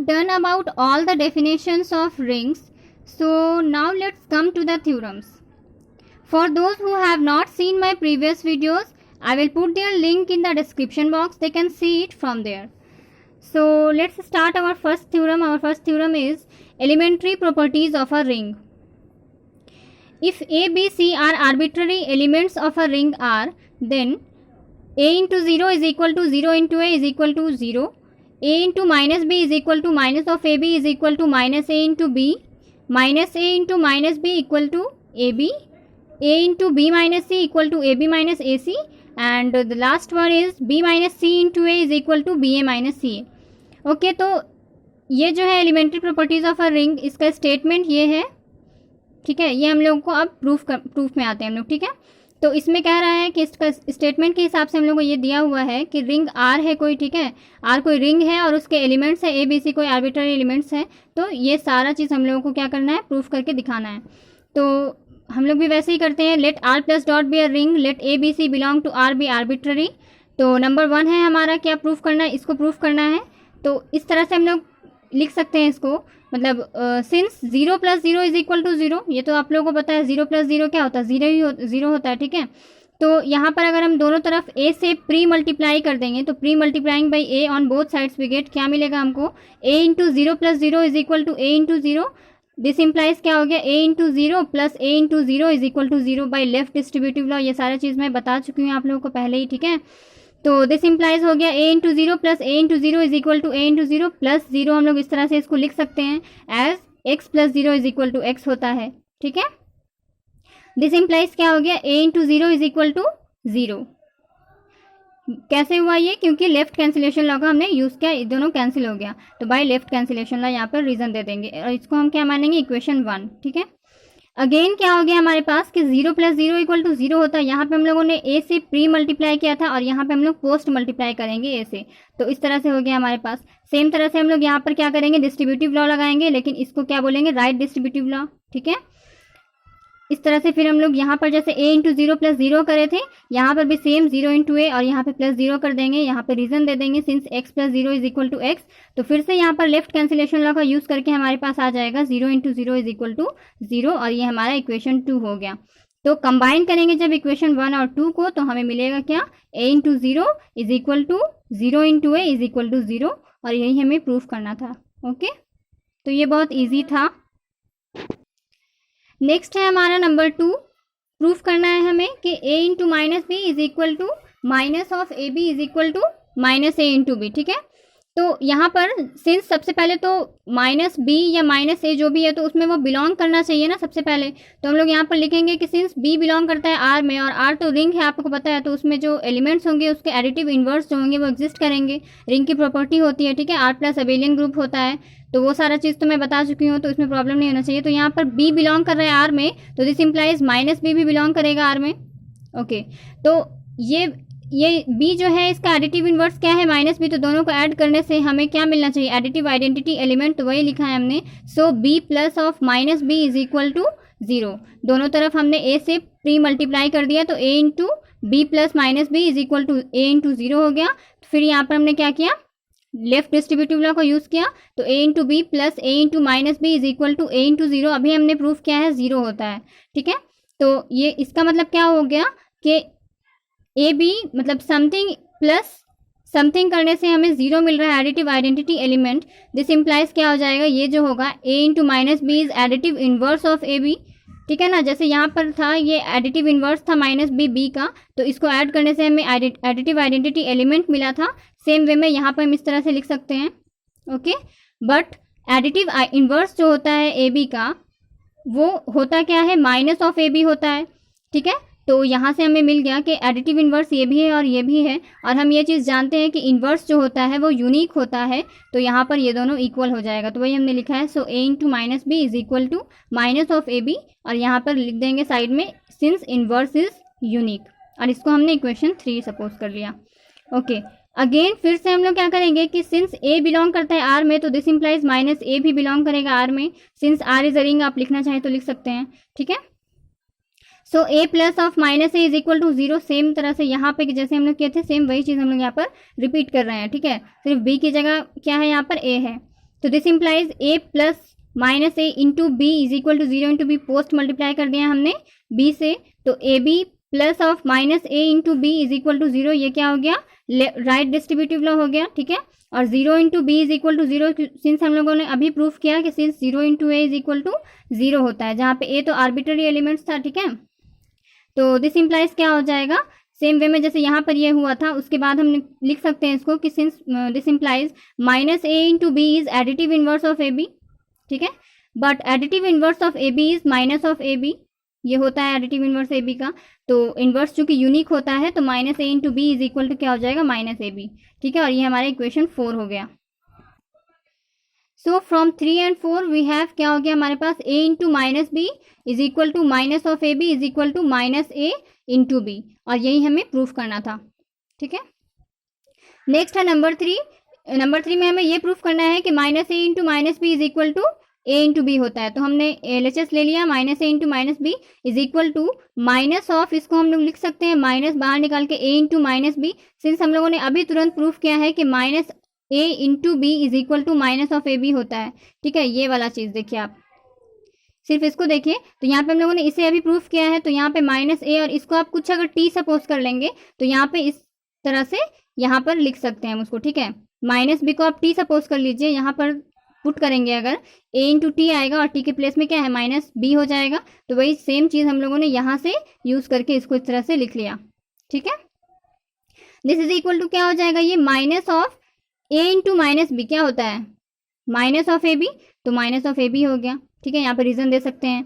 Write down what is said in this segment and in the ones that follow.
done about all the definitions of rings. So now let's come to the theorems. For those who have not seen my previous videos, I will put their link in the description box. They can see it from there. So let's start our first theorem. Our first theorem is elementary properties of a ring. If A, B, C are arbitrary elements of a ring R, then A into 0 is equal to 0 into A is equal to 0. A into minus B is equal to minus of AB is equal to minus A into B. Minus A into minus B equal to AB. A into B minus C equal to AB minus AC. And the last one is B minus C into A is equal to BA minus CA. Okay, तो ये जो है elementary properties of a ring, इसका statement ये है, ठीक है। ये हम लोगों को अब प्रूफ में आते हैं हम लोग, ठीक है। तो इसमें कह रहा है कि इसका स्टेटमेंट के हिसाब से हम लोग को ये दिया हुआ है कि रिंग आर है कोई, ठीक है। आर कोई रिंग है और उसके एलिमेंट्स है ए बी सी, कोई आर्बिट्ररी एलिमेंट्स है। तो ये सारा चीज़ हम लोगों को क्या करना है, प्रूफ करके दिखाना है। तो हम लोग भी वैसे ही करते हैं। Let R plus dot be a ring, let A B C belong to R be arbitrary. तो नंबर 1 है हमारा क्या प्रूफ करना है, इसको प्रूफ करना है। तो इस तरह से हम लोग लिख सकते हैं इसको, मतलब since 0 plus 0 is equal to 0, ये तो आप लोगों को पता है 0 प्लस 0 क्या होता है, 0 होता है, ठीक है। तो यहाँ पर अगर हम दोनों तरफ a से प्री मल्टीप्लाई कर देंगे तो pre multiplying by a on both sides we get क्या मिलेगा हमको, a into 0 plus 0 is equal to a into 0। This implies क्या हो गया, a into 0 plus a into 0 is equal to 0 by left distributive law. ये सारा चीज़ मैं बता चुकी हूँ आप लोगों को पहले ही, ठीक है। तो दिस इम्प्लाइज हो गया a into 0 plus a into 0 is equal to a into 0 plus 0। हम लोग इस तरह से इसको लिख सकते हैं as x plus 0 is equal to x होता है, ठीक है। दिस इम्प्लाइज क्या हो गया, a into 0 is equal to 0। कैसे हुआ ये, क्योंकि लेफ्ट कैंसिलेशन लॉ का हमने यूज़ किया, ये दोनों कैंसिल हो गया। तो बाय लेफ्ट कैंसिलेशन लॉ यहाँ पर रीजन दे देंगे और इसको हम क्या मानेंगे, इक्वेशन 1, ठीक है। अगेन क्या हो गया हमारे पास कि 0 प्लस 0 इक्वल टू 0 होता है। यहाँ पे हम लोगों ने a से प्री मल्टीप्लाई किया था और यहाँ पे हम लोग पोस्ट मल्टीप्लाई करेंगे a से। तो इस तरह से हो गया हमारे पास। सेम तरह से हम लोग यहाँ पर क्या करेंगे, डिस्ट्रीब्यूटिव लॉ लगाएंगे, लेकिन इसको क्या बोलेंगे, राइट डिस्ट्रीब्यूटिव लॉ, ठीक है। इस तरह से फिर हम लोग यहाँ पर जैसे a इंटू 0 प्लस 0 करे थे, यहाँ पर भी सेम 0 इंटू ए और यहाँ पे प्लस 0 कर देंगे। यहाँ पे रीजन दे देंगे since x plus 0 is equal to x। तो फिर से यहाँ पर लेफ्ट कैंसिलेशन लॉ का यूज़ करके हमारे पास आ जाएगा 0 इंटू 0 इज इक्वल टू 0 और ये हमारा इक्वेशन 2 हो गया। तो कंबाइन करेंगे जब इक्वेशन 1 और 2 को, तो हमें मिलेगा क्या, a into 0 is equal to 0 into A is equal to 0 और यही हमें प्रूफ करना था। ओके, तो ये बहुत ईजी था। नेक्स्ट है हमारा नंबर 2, प्रूफ करना है हमें कि a into minus B is equal to minus of A B is equal to minus A into B, ठीक है। तो यहाँ पर सिंस सबसे पहले तो माइनस बी या माइनस ए जो भी है तो उसमें वो बिलोंग करना चाहिए ना सबसे पहले। तो हम लोग यहाँ पर लिखेंगे कि सिंस बी बिलोंग करता है आर में और आर तो रिंग है आपको पता है, तो उसमें जो एलिमेंट्स होंगे उसके एडिटिव इन्वर्स जो होंगे वो एग्जिस्ट करेंगे। रिंग की प्रॉपर्टी होती है, ठीक है, आर प्लस अबेलियन ग्रुप होता है। तो वो सारा चीज़ तो मैं बता चुकी हूँ, तो इसमें प्रॉब्लम नहीं होना चाहिए। तो यहाँ पर बी बिलोंग कर रहा है आर में, तो दिस इम्प्लाइज माइनस बी भी बिलोंग करेगा आर में। ओके, तो ये b जो है इसका एडिटिव इन्वर्स क्या है, माइनस b। तो दोनों को ऐड करने से हमें क्या मिलना चाहिए, एडिटिव आइडेंटिटी एलिमेंट, तो वही लिखा है हमने। So b plus of minus B is equal to 0। दोनों तरफ हमने a से प्री मल्टीप्लाई कर दिया, तो a into b plus minus B is equal to a into 0 हो गया। फिर यहाँ पर हमने क्या किया, लेफ्ट डिस्ट्रीब्यूटिव लॉ को यूज़ किया, तो a into b plus a into minus B is equal to a into 0। अभी हमने प्रूफ किया है 0 होता है, ठीक है। तो ये इसका मतलब क्या हो गया कि ए बी मतलब समथिंग प्लस समथिंग करने से हमें 0 मिल रहा है, additive identity element. This implies क्या हो जाएगा, ये जो होगा a into minus B is additive inverse of A B, ठीक है ना। जैसे यहाँ पर था ये एडिटिव इन्वर्स था माइनस बी का, तो इसको ऐड करने से हमें एडिटिव आइडेंटिटी एलिमेंट मिला था। सेम वे में यहाँ पर हम इस तरह से लिख सकते हैं, ओके। बट एडिटिव इन्वर्स जो होता है ए बी का वो होता क्या है, माइनस ऑफ ए बी होता है, ठीक है। तो यहाँ से हमें मिल गया कि एडिटिव इन्वर्स ये भी है और ये भी है, और हम ये चीज़ जानते हैं कि इन्वर्स जो होता है वो यूनिक होता है, तो यहाँ पर ये दोनों इक्वल हो जाएगा। तो वही हमने लिखा है, so a into minus B is equal to minus of A b, और यहाँ पर लिख देंगे साइड में सिंस इन्वर्स इज यूनिक, और इसको हमने इक्वेशन 3 सपोज कर लिया। ओके, अगेन फिर से हम लोग क्या करेंगे कि सिंस a बिलोंग करता है आर में, तो दिस इम्प्लाइज माइनस a भी बिलोंग करेगा आर में। Since r is a ring आप लिखना चाहें तो लिख सकते हैं, ठीक है। So a plus of minus A is equal to 0। Same तरह से यहाँ पे जैसे हम लोग किए थे सेम वही चीज़ हम लोग यहाँ पर रिपीट कर रहे हैं, ठीक है। सिर्फ b की जगह क्या है यहाँ पर a है। तो this implies a plus minus A into B is equal to 0 into b, post multiply कर दिया हमने बी से, तो a B plus of minus A into B is equal to 0, ये क्या हो गया, राइट डिस्ट्रीब्यूटिव लॉ हो गया, ठीक है। और 0 into B is equal to 0, since हम लोगों ने अभी प्रूफ किया कि since 0 into A is equal to 0 होता है, जहाँ पे ए तो आर्बिट्ररी एलिमेंट्स था, ठीक है। तो दिस इम्प्लाइज क्या हो जाएगा, सेम वे में जैसे यहाँ पर ये हुआ था, उसके बाद हम लिख सकते हैं इसको कि since this implies minus A into B is additive inverse of A B, ठीक है, but additive inverse of A B is minus of A B, ये होता है एडिटिव इनवर्स ए बी का। तो इनवर्स चूंकि यूनिक होता है तो minus A into B is equal to क्या हो जाएगा, माइनस ए बी, ठीक है। और ये हमारा इक्वेशन 4 हो गया। So from 3 and 4 we have क्या हो गया हमारे पास, a into minus B is equal to minus of A B is equal to minus A into b, और यही हमें प्रूफ करना था, ठीक है। नेक्स्ट है नंबर 3। नंबर 3 में हमें ये प्रूफ करना है कि minus A into minus B is equal to A into B होता है। तो हमने LHS ले लिया, minus A into minus B is equal to minus of, इसको हम लोग लिख सकते हैं माइनस बाहर निकाल के A into minus B, since हम लोगों ने अभी तुरंत प्रूफ किया है कि minus A into B is equal to minus of A B होता है, ठीक है। ये वाला चीज़ देखिए आप, सिर्फ इसको देखिए, तो यहाँ पे हम लोगों ने इसे अभी प्रूफ किया है, तो यहाँ पे माइनस ए और इसको आप कुछ अगर टी सपोज कर लेंगे तो यहाँ पे इस तरह से यहाँ पर लिख सकते हैं हम उसको, ठीक है। माइनस बी को आप टी सपोज कर लीजिए, यहाँ पर पुट करेंगे अगर ए इंटू टी आएगा और टी के प्लेस में क्या है माइनस बी हो जाएगा, तो वही सेम चीज़ हम लोगों ने यहाँ से यूज़ करके इसको इस तरह से लिख लिया, ठीक है। दिस इज इक्वल टू क्या हो जाएगा, ये minus of A into minus B क्या होता है, माइनस ऑफ ए बी, तो माइनस ऑफ ए बी हो गया, ठीक है। यहाँ पर रीजन दे सकते हैं।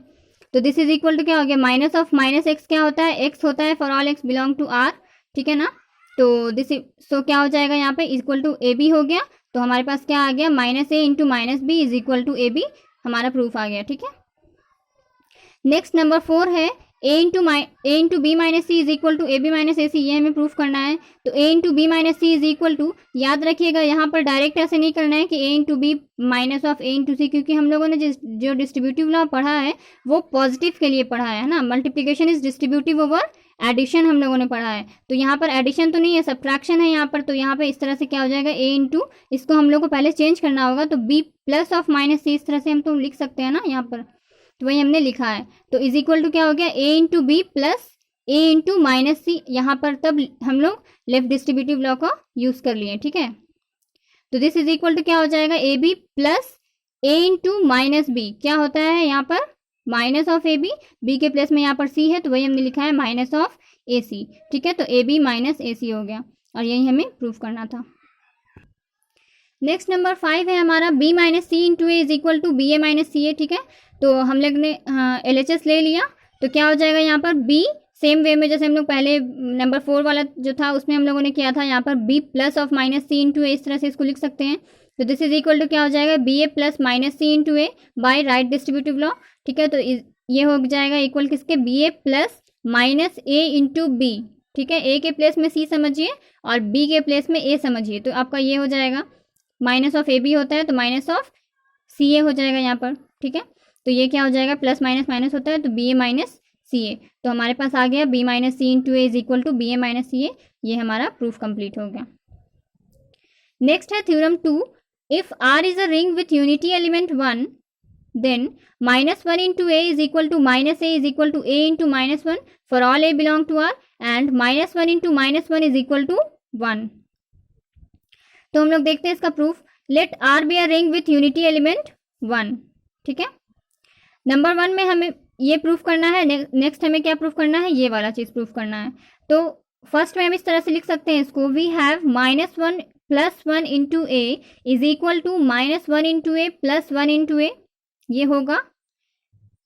तो दिस इज इक्वल टू क्या हो गया, माइनस ऑफ माइनस एक्स क्या होता है, एक्स होता है for all X belong to R, ठीक है ना। तो दिस सो क्या हो जाएगा यहाँ पे इक्वल टू ए बी हो गया, तो हमारे पास क्या आ गया, minus A into minus B is equal to A B, हमारा प्रूफ आ गया, ठीक है। नेक्स्ट नंबर 4 है A into B minus C is equal to A B minus A C, ये हमें प्रूफ करना है। तो A into B minus C is equal to, याद रखिएगा यहाँ पर डायरेक्ट ऐसे नहीं करना है कि A into B minus of A into C, क्योंकि हम लोगों ने जो डिस्ट्रीब्यूटिव लॉ पढ़ा है वो पॉजिटिव के लिए पढ़ा है ना, multiplication is distributive over addition हम लोगों ने पढ़ा है। तो यहाँ पर एडिशन तो नहीं है, सब्ट्रैक्शन है यहाँ पर, तो यहाँ पे इस तरह से क्या हो जाएगा, ए इंटू, इसको हम लोग को पहले चेंज करना होगा, तो बी प्लस ऑफ माइनस सी, इस तरह से हम तो लिख सकते हैं ना यहाँ पर, तो वही हमने लिखा है। तो इज इक्वल टू क्या हो गया, ए into b plus A into minus सी, यहाँ पर तब हम लोग लेफ्ट डिस्ट्रीब्यूटिव लॉ को यूज कर लिए, ठीक है। तो दिस इज इक्वल टू क्या हो जाएगा, A B plus A into minus B, क्या होता है यहाँ पर minus of A B, B के प्लेस में यहाँ पर सी है तो वही हमने लिखा है माइनस ऑफ ए सी, ठीक है। तो ए बी माइनस ए सी हो गया, और यही हमें प्रूफ करना था। नेक्स्ट नंबर 5 है हमारा B minus C into A is equal to B A minus C A, ठीक है। तो हम लोग ने LHS ले लिया, तो क्या हो जाएगा यहाँ पर b, सेम वे में जैसे हम लोग पहले नंबर 4 वाला जो था उसमें हम लोगों ने किया था, यहाँ पर b plus of minus C into A, इस तरह से इसको लिख सकते हैं। तो दिस इज इक्वल टू क्या हो जाएगा, B A plus minus C into A by right distributive law, ठीक है। तो ये हो जाएगा इक्वल किसके, B A plus minus A into B, ठीक है। ए के प्लेस में सी समझिए और बी के प्लेस में ए समझिए, तो आपका ये हो जाएगा माइनस ऑफ ए बी होता है तो माइनस ऑफ सी ए हो जाएगा यहाँ पर, ठीक है। तो ये क्या हो जाएगा, प्लस माइनस माइनस होता है तो बी ए माइनस सी ए, तो हमारे पास आ गया B minus C into A is equal to B A minus C A, ये हमारा प्रूफ कंप्लीट हो गया। नेक्स्ट है theorem 2, if R is a ring with unity element 1 then -1 into a is equal to minus a is equal to a into -1 for all a belong to R and -1 into -1 is equal to 1। तो हम लोग देखते हैं इसका proof. Let R be a ring with unity element 1, ठीक है। Number 1 में हमें ये प्रूफ करना है, नेक्स्ट हमें क्या प्रूफ करना है, ये वाला चीज़ प्रूफ करना है। तो फर्स्ट में हम इस तरह से लिख सकते हैं इसको, we have -1 + 1 into A is equal to -1 into A plus 1 into A, ये होगा।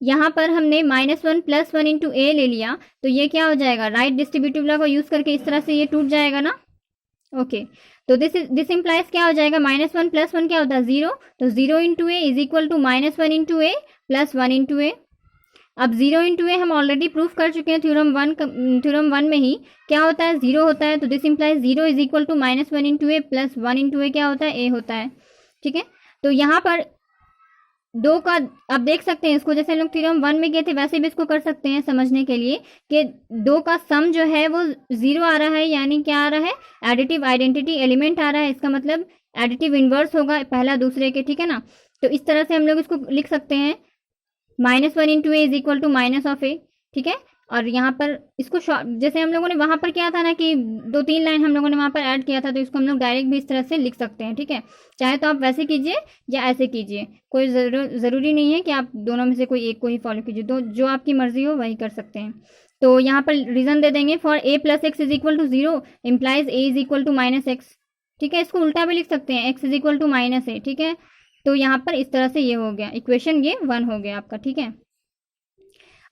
यहाँ पर हमने -1 + 1 इंटू ए ले लिया, तो ये क्या हो जाएगा, राइट डिस्ट्रीब्यूटिव लॉ को यूज़ करके इस तरह से ये टूट जाएगा ना, ओके। तो दिस इम्प्लाइज क्या हो जाएगा, -1 + 1 क्या होता है 0, तो 0 into A is equal to -1 into A plus 1 into A. अब 0 इंटू ए हम ऑलरेडी प्रूफ कर चुके हैं थ्योरम 1 में ही, क्या होता है 0 होता है, तो this implies 0 is equal to -1 into A plus 1 into A क्या होता है, ए होता है, ठीक है। तो यहाँ पर 2 का अब देख सकते हैं इसको, जैसे हम लोग थ्योरम 1 में गए थे वैसे भी इसको कर सकते हैं समझने के लिए कि 2 का सम जो है वो 0 आ रहा है, यानी क्या आ रहा है, एडिटिव आइडेंटिटी एलिमेंट आ रहा है। इसका मतलब एडिटिव इन्वर्स होगा पहला दूसरे के, ठीक है ना। तो इस तरह से हम लोग इसको लिख सकते हैं, -1 into A is equal to minus of A, ठीक है। और यहाँ पर इसको जैसे हम लोगों ने वहाँ पर किया था ना कि 2-3 लाइन हम लोगों ने वहाँ पर ऐड किया था, तो इसको हम लोग डायरेक्ट भी इस तरह से लिख सकते हैं, ठीक है। चाहे तो आप वैसे कीजिए या ऐसे कीजिए, कोई ज़रूरी नहीं है कि आप दोनों में से कोई एक को ही फॉलो कीजिए, तो जो आपकी मर्जी हो वही कर सकते हैं। तो यहाँ पर रीज़न दे देंगे, for a plus X is equal to 0 implies a is equal to minus X, ठीक है। इसको उल्टा भी लिख सकते हैं, x is equal to minus A, ठीक है। तो यहाँ पर इस तरह से ये हो गया इक्वेशन, ये 1 हो गया आपका, ठीक है।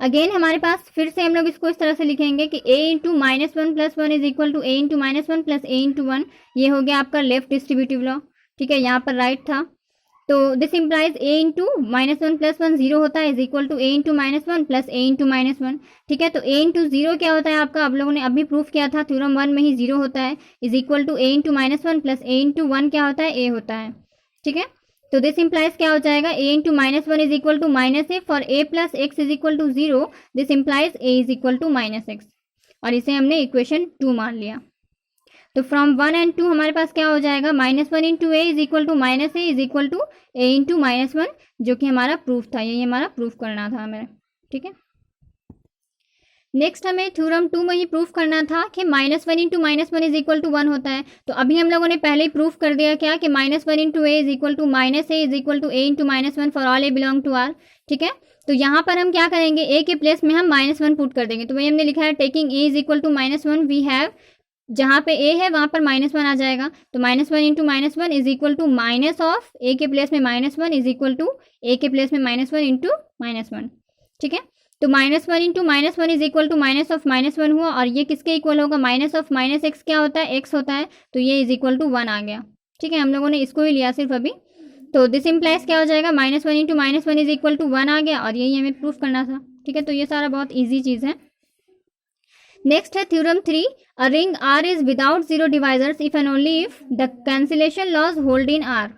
अगेन हमारे पास फिर से हम लोग इसको इस तरह से लिखेंगे कि a into -1 plus 1 is equal to a into -1 plus a into 1, ये हो गया आपका लेफ्ट डिस्ट्रीब्यूटिव लॉ, ठीक है। यहाँ पर राइट था, तो this implies a into -1 plus 1 0 होता है is equal to a into -1 plus a into -1, ठीक है। तो a इंटू 0 क्या होता है आपका, आप लोगों ने अभी प्रूफ किया था थ्योरम 1 में ही 0 होता है, is equal to a into -1 plus a into 1 क्या होता है, a होता है, ठीक है। तो दिस इम्प्लाइज क्या हो जाएगा, a into -1 is equal to minus A, for a plus X is equal to 0 this implies a is equal to minus X, और इसे हमने इक्वेशन 2 मान लिया। तो फ्रॉम 1 एंड 2 हमारे पास क्या हो जाएगा, -1 into A is equal to minus A is equal to a into -1, जो कि हमारा प्रूफ था, यही हमारा प्रूफ करना था हमें, ठीक है। नेक्स्ट हमें थ्योरम 2 में ही प्रूफ करना था कि -1 इंटू -1 इज इक्वल टू 1 होता है। तो अभी हम लोगों ने पहले ही प्रूफ कर दिया क्या कि -1 into A is equal to minus A is equal to a into -1 for all A belong to R, ठीक है। तो यहाँ पर हम क्या करेंगे, a के प्लेस में हम -1 पुट कर देंगे। तो वही हमने लिखा है, taking a is equal to -1 we have, जहाँ पे a है वहाँ पर -1 आ जाएगा, तो -1 into -1 is equal to minus of a के प्लेस में -1 इज इक्वल टू a के प्लेस में -1 इंटू -1, ठीक है। तो -1 into -1 is equal to minus of -1 हुआ, और ये किसके इक्वल होगा, माइनस ऑफ माइनस एक्स क्या होता है, x होता है, तो ये इज इक्वल टू 1 आ गया, ठीक है। हम लोगों ने इसको ही लिया सिर्फ अभी, तो दिस इम्प्लाइज क्या हो जाएगा, -1 इंटू -1 इज इक्वल टू 1 आ गया, और यही हमें प्रूफ करना था, ठीक है। तो ये सारा बहुत ईजी चीज़ है। नेक्स्ट है theorem 3, a ring R is without 0 divisors if and only if the cancellation laws hold in R,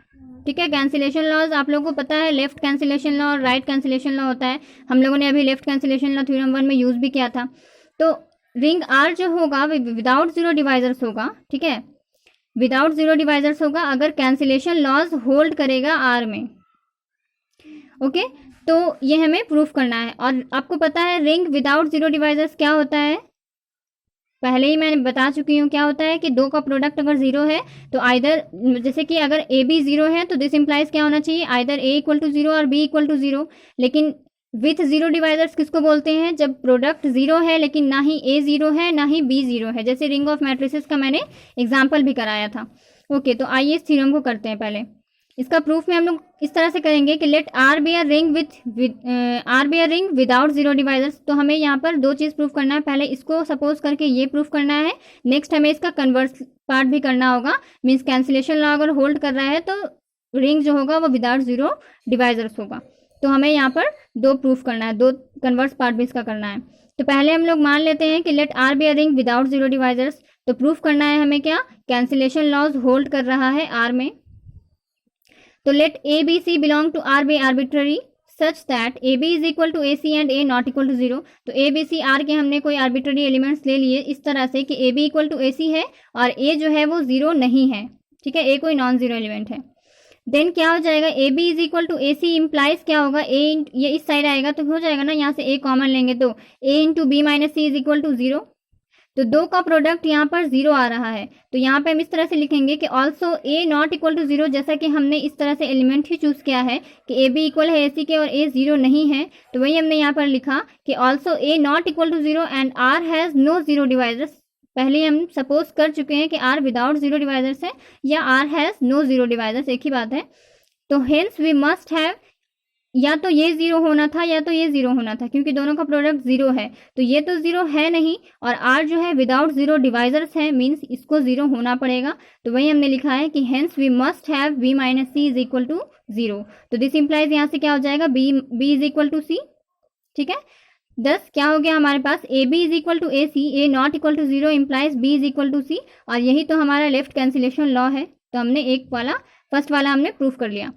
ठीक है। कैंसिलेशन लॉज आप लोगों को पता है, लेफ्ट कैंसिलेशन लॉ और राइट कैंसिलेशन लॉ होता है, हम लोगों ने अभी लेफ्ट कैंसिलेशन लॉ थ्योरम 1 में यूज़ भी किया था। तो रिंग R जो होगा वो विदाउट 0 डिवाइजर्स होगा, ठीक है, विदाउट 0 डिवाइजर्स होगा अगर कैंसिलेशन लॉज होल्ड करेगा R में, ओके। तो ये हमें प्रूफ करना है, और आपको पता है रिंग विदाउट 0 डिवाइजर्स क्या होता है, पहले ही मैंने बता चुकी हूँ क्या होता है कि दो का प्रोडक्ट अगर 0 है तो आइदर, जैसे कि अगर ए बी 0 है तो दिस इम्प्लाइज क्या होना चाहिए, आइदर a इक्वल टू 0 और b इक्वल टू 0। लेकिन विथ 0 डिवाइजर्स किसको बोलते हैं, जब प्रोडक्ट 0 है लेकिन ना ही a 0 है ना ही b 0 है, जैसे रिंग ऑफ मैट्रिसेस का मैंने एग्जाम्पल भी कराया था, ओके। तो आइए इस थ्योरम को करते हैं। पहले इसका प्रूफ में हम लोग इस तरह से करेंगे कि let R be a ring without 0 divisors. तो हमें यहाँ पर दो चीज़ प्रूफ करना है, पहले इसको सपोज करके ये प्रूफ करना है, नेक्स्ट हमें इसका कन्वर्स पार्ट भी करना होगा, मीन्स कैंसिलेशन लॉ अगर होल्ड कर रहा है तो रिंग जो होगा वो विदाउट 0 डिवाइजर्स होगा। तो हमें यहाँ पर दो प्रूफ करना है, दो कन्वर्स पार्ट भी इसका करना है। तो पहले हम लोग मान लेते हैं कि let R be a ring without 0 divisors. तो प्रूफ करना है हमें क्या, कैंसिलेशन लॉज होल्ड कर रहा है R में। तो let A B C belong to R be arbitrary such that A B is equal to A C and A not equal to 0। तो ए बी सी आर के हमने कोई arbitrary elements ले लिए इस तरह से कि A B equal to A सी है और ए जो है वो 0 नहीं है, ठीक है, ए कोई नॉन 0 एलिमेंट है। देन क्या हो जाएगा, A B is equal to A C implies क्या होगा, ए ये इस साइड आएगा तो हो जाएगा ना, यहाँ से ए कॉमन लेंगे तो A into B minus C is equal to 0। तो दो का प्रोडक्ट यहाँ पर 0 आ रहा है, तो यहाँ पे हम इस तरह से लिखेंगे कि also A not equal to 0, जैसा कि हमने इस तरह से एलिमेंट ही चूज़ किया है कि ए बी इक्वल है ए सी के और ए 0 नहीं है, तो वही हमने यहाँ पर लिखा कि also A not equal to 0 and R has no 0 divisors. पहले हम सपोज कर चुके हैं कि आर विदाउट 0 डिवाइजर्स है या आर हैज़ नो 0 डिवाइजर्स, एक ही बात है। तो हेंस वी मस्ट हैव, या तो ये 0 होना था या तो ये 0 होना था, क्योंकि दोनों का प्रोडक्ट 0 है, तो ये तो 0 है नहीं और R जो है विदाउट 0 डिवाइजर्स है, मीन्स इसको 0 होना पड़ेगा। तो वही हमने लिखा है कि hence we must have b minus C is equal to 0। तो दिस इम्प्लाइज यहाँ से क्या हो जाएगा, b is equal to C, ठीक है। दस क्या हो गया हमारे पास, A B is equal to A C, A not equal to 0 implies b is equal to C, और यही तो हमारा लेफ्ट कैंसिलेशन लॉ है। तो हमने एक वाला फर्स्ट वाला हमने प्रूफ कर लिया।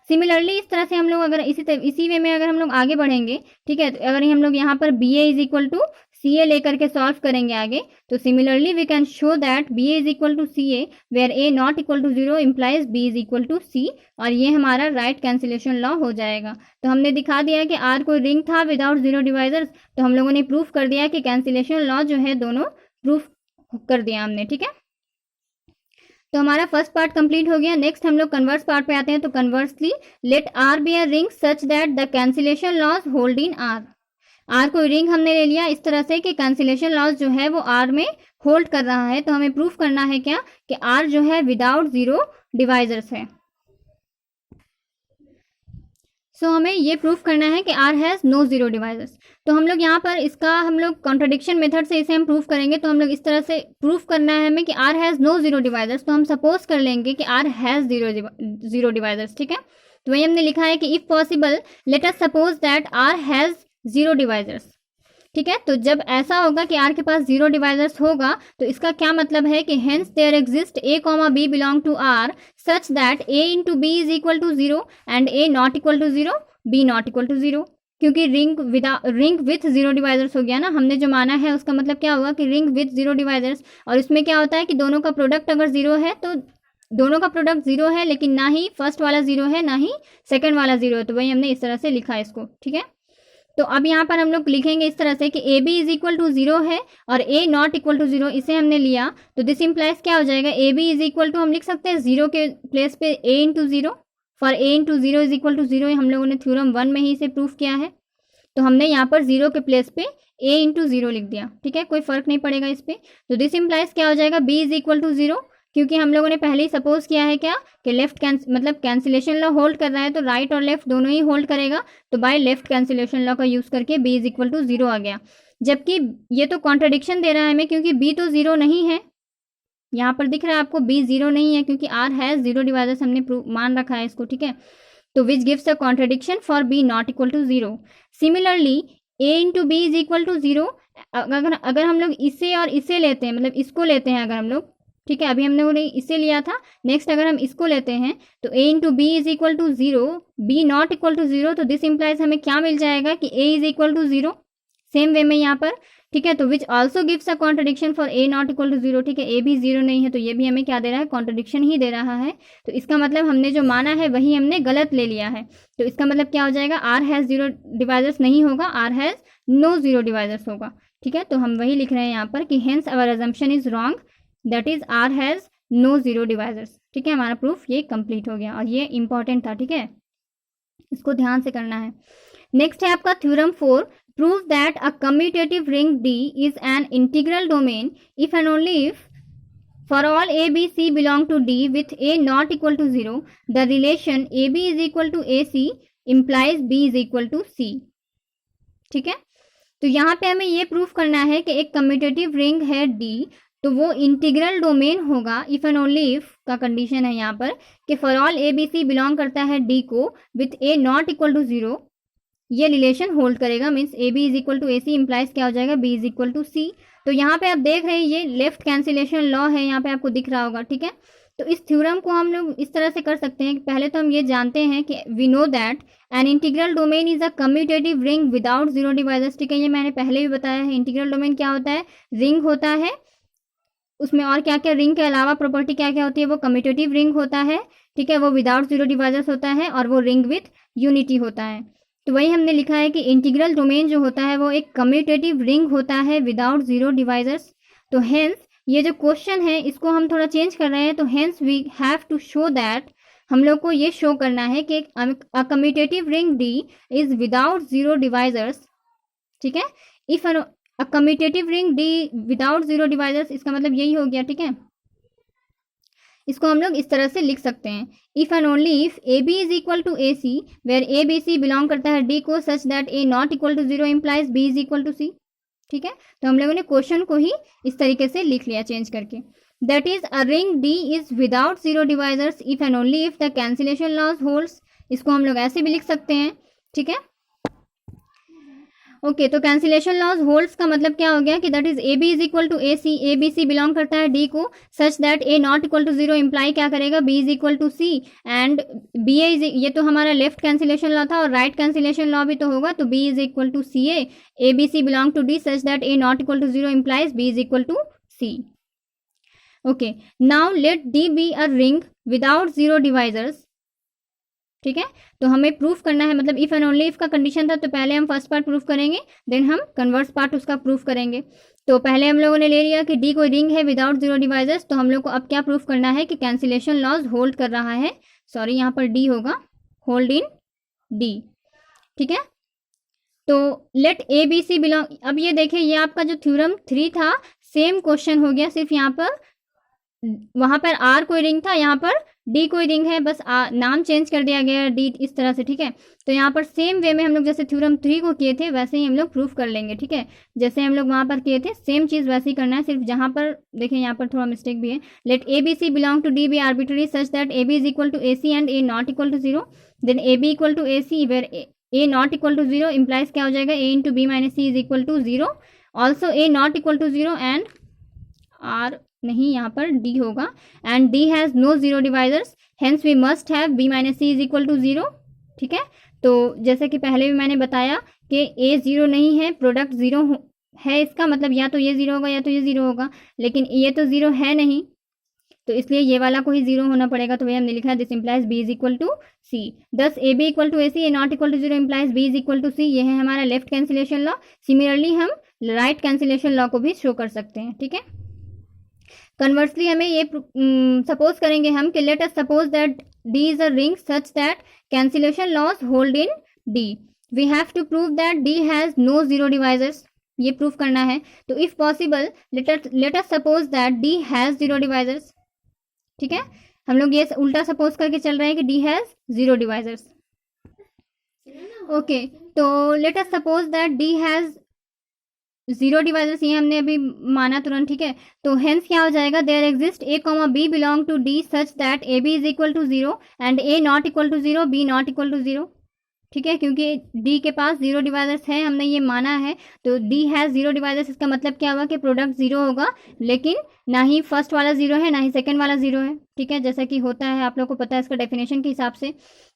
सिमिलरली इस तरह से हम लोग अगर इसी वे में अगर हम लोग आगे बढ़ेंगे, ठीक है, तो अगर हम लोग यहाँ पर B A is equal to CA लेकर के सॉल्व करेंगे आगे, तो similarly we can show that BA is equal to CA where A not equal to 0 implies B is equal to C, और ये हमारा राइट कैंसिलेशन लॉ हो जाएगा। तो हमने दिखा दिया कि R कोई रिंग था विदाउट जीरो डिवाइजर्स, तो हम लोगों ने प्रूफ कर दिया कि कैंसिलेशन लॉ जो है दोनों प्रूफ कर दिया हमने, ठीक है। तो हमारा फर्स्ट पार्ट कंप्लीट हो गया। नेक्स्ट हम लोग कन्वर्स पार्ट पे आते हैं। तो conversely let R be a ring such that the cancellation laws hold in R. R कोई रिंग हमने ले लिया इस तरह से कि कैंसिलेशन लॉज जो है वो आर में होल्ड कर रहा है। तो हमें प्रूफ करना है क्या कि आर जो है विदाउट जीरो डिवाइजर्स है। सो हमें ये प्रूफ करना है कि R has no zero divisors. तो हम लोग यहाँ पर इसका हम लोग कॉन्ट्रडिक्शन मेथड से इसे हम प्रूफ करेंगे। तो हम लोग इस तरह से प्रूफ करना है हमें कि R has no zero divisors. तो हम सपोज कर लेंगे कि आर हैज़ जीरो डिवाइजर्स, ठीक है। तो वही हमने लिखा है कि if possible let us suppose that R has zero divisors, ठीक है। तो जब ऐसा होगा कि आर के पास जीरो डिवाइजर्स होगा तो इसका क्या मतलब है कि hence there exist A comma B belong to R such that A into B is equal to zero and A not equal to zero, B not equal to zero. क्योंकि ring with zero divisors हो गया ना, हमने जो माना है उसका मतलब क्या हुआ कि रिंग विथ जीरो डिवाइजर्स। और इसमें क्या होता है कि दोनों का प्रोडक्ट अगर जीरो है तो दोनों का प्रोडक्ट जीरो है, लेकिन ना ही फर्स्ट वाला जीरो है ना ही सेकेंड वाला जीरो है। तो वही हमने इस तरह से लिखा है इसको, ठीक है। तो अब यहाँ पर हम लोग लिखेंगे इस तरह से कि A B is equal to zero है और A not equal to zero, इसे हमने लिया। तो दिस इम्प्लाइज क्या हो जाएगा, A B is equal to हम लिख सकते हैं जीरो के प्लेस पे A into zero, for A into zero is equal to zero. हम लोगों ने थ्योरम 1 में ही इसे प्रूफ किया है। तो हमने यहाँ पर जीरो के प्लेस पे ए इंटू जीरो लिख दिया, ठीक है, कोई फर्क नहीं पड़ेगा इस पर। तो दिस इम्प्लाइज क्या हो जाएगा, B is equal to zero, क्योंकि हम लोगों ने पहले ही सपोज किया है क्या कि लेफ्ट मतलब कैंसिलेशन लॉ होल्ड कर रहा है तो राइट और लेफ्ट दोनों ही होल्ड करेगा। तो बाय लेफ्ट कैंसिलेशन लॉ का यूज करके B is equal to zero आ गया। जबकि ये तो कॉन्ट्रडिक्शन दे रहा है हमें, क्योंकि बी तो जीरो नहीं है। यहाँ पर दिख रहा है आपको बी जीरो नहीं है, क्योंकि आर हैज जीरो डिवाइजर्स हमने मान रखा है इसको, ठीक है। तो which gives a contradiction for B not equal to zero. Similarly A into B is equal to zero. अगर हम लोग इसे और इसे लेते हैं, मतलब इसको लेते हैं अगर हम लोग, ठीक है, अभी हमने इसे लिया था, नेक्स्ट अगर हम इसको लेते हैं तो a into B is equal to zero, B not equal to zero. तो दिस इम्प्लाइज हमें क्या मिल जाएगा कि a is equal to zero, same way में यहाँ पर, ठीक है। तो which also gives a contradiction for a not equal to zero, ठीक है, a भी जीरो नहीं है तो ये भी हमें क्या दे रहा है, कॉन्ट्रडिक्शन ही दे रहा है। तो इसका मतलब हमने जो माना है वही हमने गलत ले लिया है। तो इसका मतलब क्या हो जाएगा, आर हैज़ जीरो डिवाइजर्स नहीं होगा, R has no zero divisors होगा, ठीक है। तो हम वही लिख रहे हैं यहाँ पर कि hence our assumption is wrong, that is R has no zero divisors, ठीक है। हमारा प्रूफ ये कंप्लीट हो गया और ये इंपॉर्टेंट था, ठीक है, इसको ध्यान से करना है। नेक्स्ट है आपका theorem 4, prove that a commutative ring D is an integral domain if and only if for all A B C belong to D with A not equal to zero the relation A B is equal to A C implies B is equal to C, ठीक है। तो यहाँ पे हमें ये proof करना है कि एक कम्यूटेटिव रिंग है D, तो वो इंटीग्रल डोमेन होगा इफ एंड ओनली इफ का कंडीशन है यहाँ पर कि for all A B C belong करता है D को with A not equal to zero, ये रिलेशन होल्ड करेगा। Means A B is equal to A C implies क्या हो जाएगा, B is equal to C. तो यहाँ पे आप देख रहे हैं ये लेफ्ट कैंसिलेशन लॉ है, यहाँ पे आपको दिख रहा होगा, ठीक है। तो इस थ्योरम को हम लोग इस तरह से कर सकते हैं कि पहले तो हम ये जानते हैं कि we know that an integral domain is a commutative ring without zero divisors, ठीक है, ये मैंने पहले भी बताया है। इंटीग्रल डोमेन क्या होता है, रिंग होता है, उसमें और क्या क्या रिंग के अलावा प्रॉपर्टी क्या क्या होती है, वो कम्यूटेटिव रिंग होता है, ठीक है, वो विदाउट जीरो डिवाइजर्स होता है और वो रिंग विथ यूनिटी होता है। तो वही हमने लिखा है कि इंटीग्रल डोमेन जो होता है वो एक कम्यूटेटिव रिंग होता है विदाउट जीरो डिवाइजर्स। तो हेंस ये जो क्वेश्चन है इसको हम थोड़ा चेंज कर रहे हैं। तो hence we have to show that, हम लोग को ये शो करना है कि a commutative ring D is without zero divisors, ठीक है। If a commutative ring D without zero divisors, इसका मतलब यही हो गया, ठीक है। इसको हम लोग इस तरह से लिख सकते हैं, if and only if A B is equal to A C where A B C belong करता है D को such that A not equal to zero implies B is equal to C, ठीक है। तो हम लोगों ने क्वेश्चन को ही इस तरीके से लिख लिया चेंज करके, that is a ring D is without zero divisors if and only if the cancellation laws holds. इसको हम लोग ऐसे भी लिख सकते हैं, ठीक है। ओके, तो कैंसिलेशन लॉज होल्ड्स का मतलब क्या हो गया कि that is A B is equal to A C, A B C belong करता है डी को, such that A not equal to zero imply क्या करेगा, B is equal to C and B A is, ये तो हमारा left cancellation law था और राइट कैंसिलेशन लॉ भी तो होगा, तो B is equal to C A B C belong to D such that A not equal to zero implies B is equal to C. Okay, now let D be a ring without zero divisors. ठीक है, तो हमें proof करना है, मतलब if and only if का condition था, तो पहले हम फर्स्ट पार्ट प्रूफ करेंगे, देन हम कन्वर्स पार्ट उसका प्रूफ करेंगे। तो पहले हम लोगों ने ले लिया कि डी कोई रिंग है विदाउट जीरो डिवाइजर्स, तो हम लोग को अब क्या प्रूफ करना है कि कैंसिलेशन लॉज होल्ड कर रहा है, सॉरी यहाँ पर डी होगा, होल्ड इन डी। ठीक है, तो let A B C belong, अब ये देखिए ये आपका जो थ्योरम 3 था सेम क्वेश्चन हो गया, सिर्फ यहाँ पर वहां पर आर कोई रिंग था, यहाँ पर डी कोई रिंग है, बस नाम चेंज कर दिया गया डी इस तरह से। ठीक है, तो यहाँ पर सेम वे में हम लोग जैसे थ्योरम 3 को किए थे वैसे ही हम लोग प्रूफ कर लेंगे। ठीक है, जैसे हम लोग वहां पर किए थे सेम चीज वैसे ही करना है, सिर्फ जहां पर देखिए यहाँ पर थोड़ा मिस्टेक भी है। Let A B C belong to D be arbitrary such that A B is equal to A C and A not equal to zero, then A B equal to A C where A not equal to zero implies क्या हो जाएगा, A into B minus C is equal to zero, also A not equal to zero and R नहीं, यहाँ पर D होगा, and D has no zero divisors hence we must have B minus C is equal to zero. ठीक है, तो जैसे कि पहले भी मैंने बताया कि ए जीरो नहीं है, प्रोडक्ट जीरो है, इसका मतलब या तो ये जीरो होगा या तो ये जीरो होगा, लेकिन ये तो जीरो है नहीं, तो इसलिए ये वाला को ही जीरो होना पड़ेगा, तो वही हमने लिखा है this implies B is equal to C. Thus A B equal to A C, A not equal to zero implies B is equal to C, ये है हमारा लेफ्ट कैंसिलेशन लॉ। सिमिलरली हम राइट कैंसिलेशन लॉ को भी show कर सकते हैं। ठीक है, कन्वर्सली हमें ये सपोज करेंगे हम कि let us suppose that D is a ring such that cancellation laws hold in D, we have to prove that D has no zero divisors, ये प्रूफ करना है। तो if possible let us suppose that D has zero divisors. ठीक है, हम लोग ये उल्टा सपोज करके चल रहे हैं कि D has zero divisors. Okay, तो let us suppose that D has zero divisors, ये हमने अभी माना तुरंत। ठीक है, तो हेंस क्या हो जाएगा, there exist A comma B belong to D such that A B is equal to zero and A not equal to zero, B not equal to zero. ठीक है, क्योंकि डी के पास जीरो डिवाइजर्स है, हमने ये माना है, तो डी हैज जीरो डिवाइजर्स, इसका मतलब क्या हुआ कि प्रोडक्ट जीरो होगा, लेकिन ना ही फर्स्ट वाला जीरो है ना ही सेकंड वाला जीरो है। ठीक है, जैसा कि होता है आप लोग को पता है इसका डेफिनेशन के हिसाब से।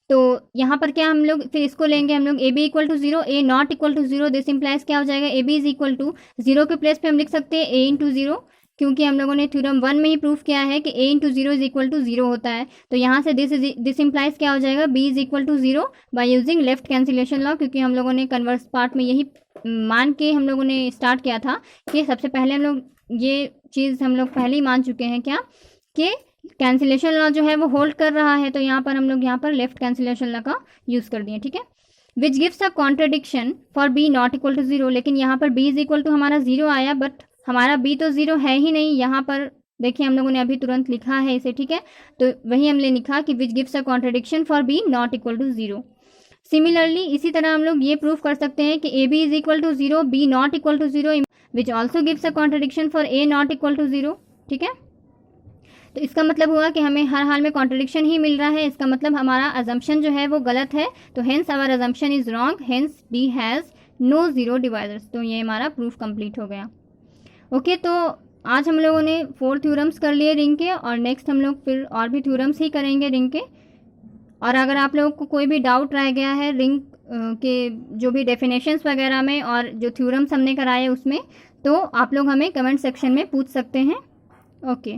तो यहाँ पर क्या हम लोग फिर इसको लेंगे, हम लोग a B equal to zero, a not equal to zero, this implies क्या हो जाएगा, A B is equal to zero के प्लेस पे हम लिख सकते हैं ए इंटू जीरो, क्योंकि हम लोगों ने थ्योरम 1 में ही प्रूफ किया है कि A into zero is equal to zero होता है। तो यहाँ से दिस इम्प्लाइज क्या हो जाएगा, B is equal to zero by using left cancellation law, क्योंकि हम लोगों ने कन्वर्स पार्ट में यही मान के हम लोगों ने स्टार्ट किया था कि सबसे पहले हम लोग ये चीज़ हम लोग पहले ही मान चुके हैं क्या कि कैंसिलेशन लॉ जो है वो होल्ड कर रहा है, तो यहाँ पर हम लोग यहाँ पर लेफ्ट कैंसिलेशन लॉ का यूज़ कर दिए। ठीक है, which gives a contradiction for B not equal to zero, लेकिन यहाँ पर बी इज इक्वल टू हमारा जीरो आया, बट हमारा बी तो जीरो है ही नहीं, यहाँ पर देखिए हम लोगों ने अभी तुरंत लिखा है इसे। ठीक है, तो वही हमने लिखा कि which gives a contradiction for B not equal to zero. Similarly इसी तरह हम लोग ये प्रूफ कर सकते हैं कि A B is equal to zero, B not equal to zero, which also gives a contradiction for a not equal to zero. ठीक है, तो इसका मतलब हुआ कि हमें हर हाल में कॉन्ट्रडिक्शन ही मिल रहा है, इसका मतलब हमारा अजम्पशन जो है वो गलत है, तो hence our assumption is wrong, hence D has no zero divisors. तो ये हमारा प्रूफ कंप्लीट हो गया। ओके, तो आज हम लोगों ने 4 थ्योरम्स कर लिए रिंग के, और नेक्स्ट हम लोग फिर और भी थ्योरम्स ही करेंगे रिंग के। और अगर आप लोगों को कोई भी डाउट रह गया है रिंग के जो भी डेफिनेशंस वगैरह में और जो थ्योरम्स हमने कराए उसमें, तो आप लोग हमें कमेंट सेक्शन में पूछ सकते हैं। ओके।